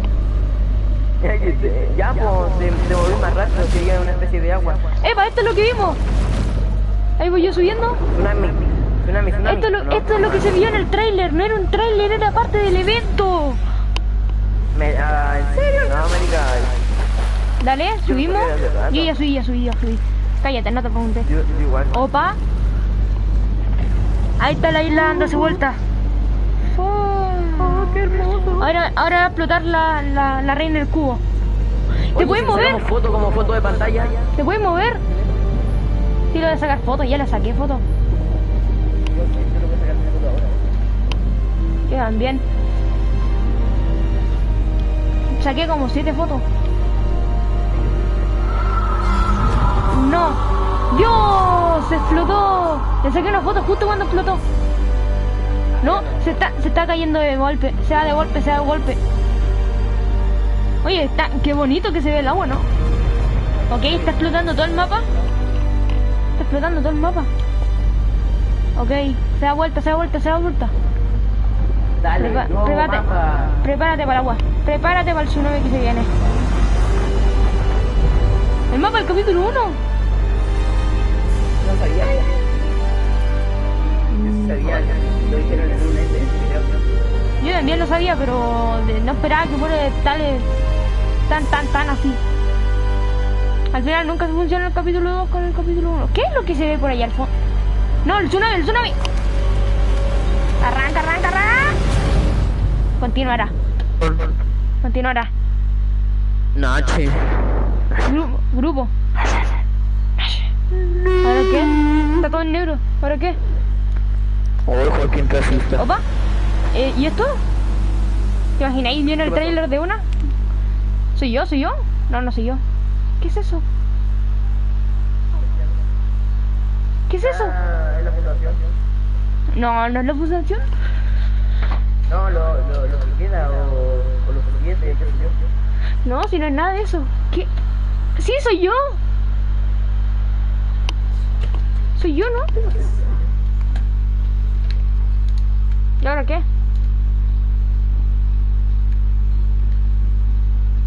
Ya, pues, te moví más rápido, sería una especie de agua. Eva, esto es lo que vimos. Ahí voy yo subiendo. Tsunami. Esto es lo que se vio en el tráiler. No era un tráiler, era parte del evento. ¿En serio? No, me digas. Dale, subimos. Yo ya subí. Cállate, no te preguntes. Yo igual. Opa. Ahí está la isla dándose vuelta. Oh, qué hermoso. Ahora va a explotar la reina del cubo. ¿Te puedes mover? Sacamos foto como foto de pantalla. ¿Te puedes mover? Sí, lo voy a sacar fotos, ya la saqué foto. Quedan bien. Saqué como 7 fotos. No. ¡Dios! Se explotó. Le saqué una foto justo cuando explotó. No, se está cayendo de golpe. Se da de golpe. Oye, qué bonito que se ve el agua, ¿no? Ok, está explotando todo el mapa. Ok, se da vuelta, se da vuelta, se da vuelta. Dale, nuevo Prepárate, mapa. prepárate para el agua. Prepárate para el tsunami que se viene. El mapa del capítulo 1. No sabía. Sabía, lo dijeron en un video. Yo también lo sabía, pero no esperaba que fuera tan así. Al final nunca se funciona el capítulo 2 con el capítulo 1. ¿Qué es lo que se ve por allá al fondo? No, el tsunami, el tsunami. Arranca, arranca, arranca. Continuará. Continuará. Noche. Grupo. ¿Ahora qué? Está todo en negro. ¿Ahora qué? Oye, Joaquín, te asusta. Opa. ¿Y esto? ¿Te imagináis? ¿Viene el trailer de una? ¿Soy yo? ¿Soy yo? No, no soy yo. ¿Qué es eso? ¿Qué es eso? Es la fundación. No, no es la fundación. No, lo que queda o los siguientes, qué sé yo. No, si no es nada de eso. ¿Qué? Sí, soy yo. Soy yo, ¿no? ¿Y ahora qué?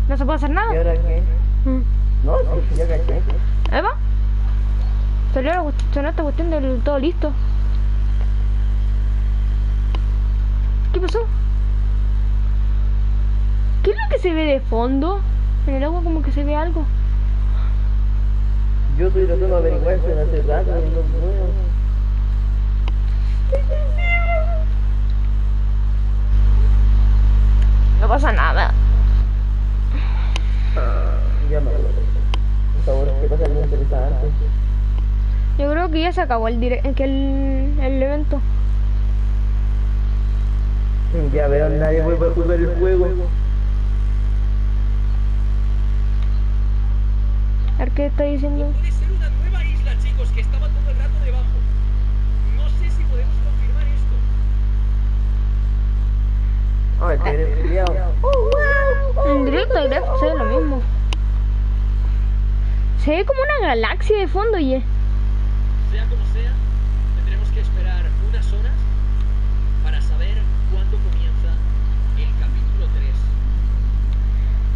¿No se puede hacer nada? ¿Y ahora qué? No, sí, ya caché. ¿Eva? Sonó esta cuestión del todo listo. ¿Qué pasó? ¿Qué es lo que se ve de fondo? En el agua como que se ve algo. Yo estoy tratando de averiguar si hace rato y no puedo. No pasa nada. Ya me acuerdo. Por favor, ¿qué pasa? Algo interesante. Yo creo que ya se acabó el evento. Ya veo, nadie vuelve a jugar el juego. A ver qué está diciendo. Puede ser una nueva isla, chicos, que estaba todo el rato debajo. No sé si podemos confirmar esto. Ay, te eres criado. En directo se ve lo mismo. Se ve como una galaxia de fondo, oye. Sea como sea, tendremos que esperar unas horas para saber cuándo comienza el capítulo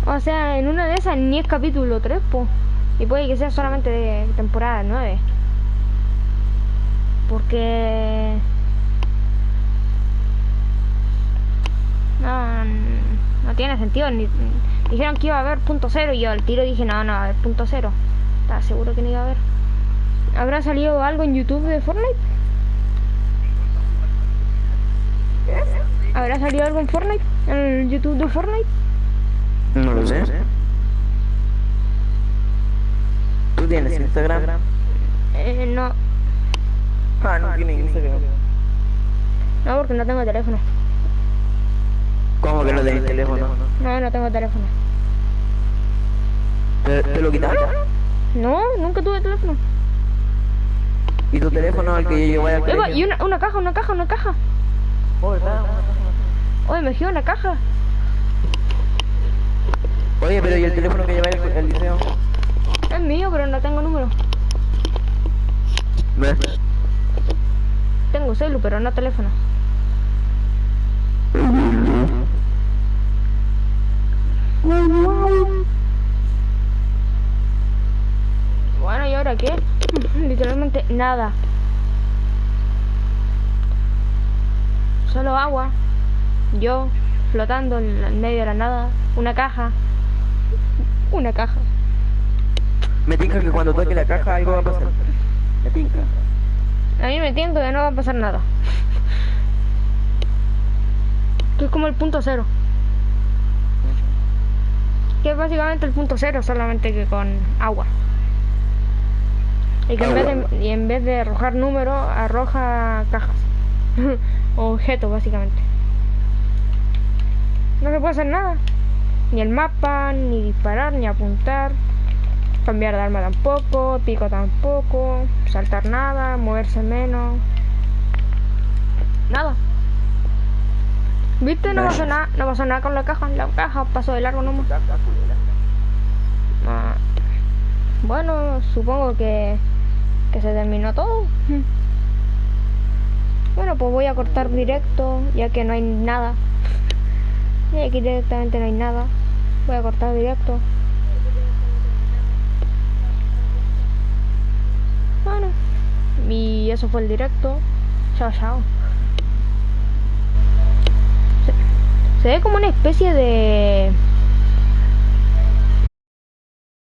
3. O sea, en una de esas ni es capítulo 3, po. Y puede que sea solamente de temporada 9. Porque... No tiene sentido. Dijeron que iba a haber punto cero y yo al tiro dije, no, va a haber punto cero. Estaba seguro que no iba a haber. ¿Habrá salido algo en YouTube de Fortnite? ¿Habrá salido algo en Fortnite? ¿En el YouTube de Fortnite? No lo sé. ¿Tú tienes Instagram? No. Ah, no tiene Instagram. No, porque no tengo teléfono. ¿Cómo que no tenés teléfono? No tengo teléfono. ¿Te lo quitaron? No, nunca tuve teléfono. ¿Y tu teléfono al que yo llevo al Eva, colegio? y una caja. Oh, ¿verdad? Oye, me dio una caja. Oye, pero ¿y el teléfono que lleváis al liceo? Es mío, pero no tengo número. ¿Ves? Tengo celu, pero no teléfono. Bueno, ¿y ahora qué? Literalmente nada. Solo agua. Yo flotando en el medio de la nada. Una caja. Me tinca que cuando toque la caja algo va a pasar. Me tinca. A mí me tinca que no va a pasar nada. Que es como el punto cero. Que es básicamente el punto cero, solamente que con agua. Y que en vez de arrojar números, arroja cajas. Objetos, básicamente. No se puede hacer nada. Ni el mapa, ni disparar, ni apuntar. Cambiar de arma tampoco, pico tampoco. Saltar nada, moverse menos. Nada. ¿Viste? No pasó nada con la caja. La caja pasó de largo nomás. Bueno, supongo que se terminó todo. pues voy a cortar directo, ya que no hay nada. Y aquí directamente no hay nada. Voy a cortar directo. Bueno, y eso fue el directo. Chao, chao. Se ve como una especie de